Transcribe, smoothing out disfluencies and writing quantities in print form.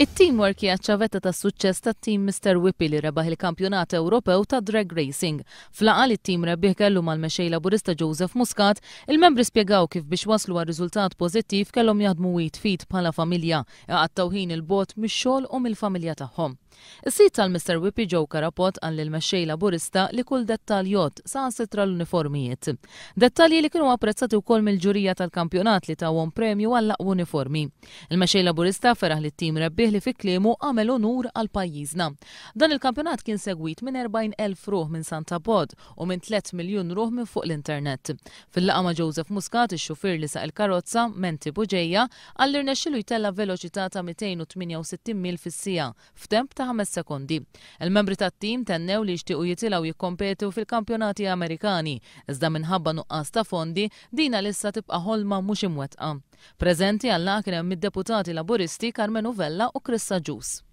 It-teamwork hija ċavetta tas-suċċess tat-tim Mr. Whippy li rebaħ il-Kampjonat Ewropew ta' Drag Racing. F'laqgħa li t-tim rebbieħ kellu mal-mexxej laburista Joseph Muscat, il-membri spjegaw kif biex waslu għal riżultat pożittiv kellhom jaħdmu fit bħala familja, iqattaw ħin il-bogħod mix-xogħol u mill-familja tagħhom. Is-sit tal-Mr. Whippy ġew karapot għal il-mexxej laburista li kull dettal jgħod saħansitra l-uniformijiet. Dettalji li kienu apprezzati wkoll mill-ġurija tal-kampjonat li tawhom premju għall aqwa uniformi. Il-mexxej laburista feraħ li t-tim rebbieħ li fi kliemu għamel onur għal pajjiżna. Dan il-kampjonat kien segwit minn 40,000 ruħ minn Santa Pod u minn 3 miljun ruħ minn fuq l-internet. Fil-laqgħa ma' Joseph Muscat, ix-xufier li saq il-karozza Menti Buġejja għalli rnexxielu jtella veloċità ta' 268 mil fis-siegħa f'temp ta' 5 sekondi. Il-membri tat-tim tennew li jixtiequ jitilgħu jikkompetu fil-kampjonati Amerikani, iżda minħabba nuqqas ta' fondi dina lissa tibqa' ħolma mhux imwettqa. Preżenti għall-laqgħa kien hemm id-deputati laburisti Carmen Uvella u Krista Ġus.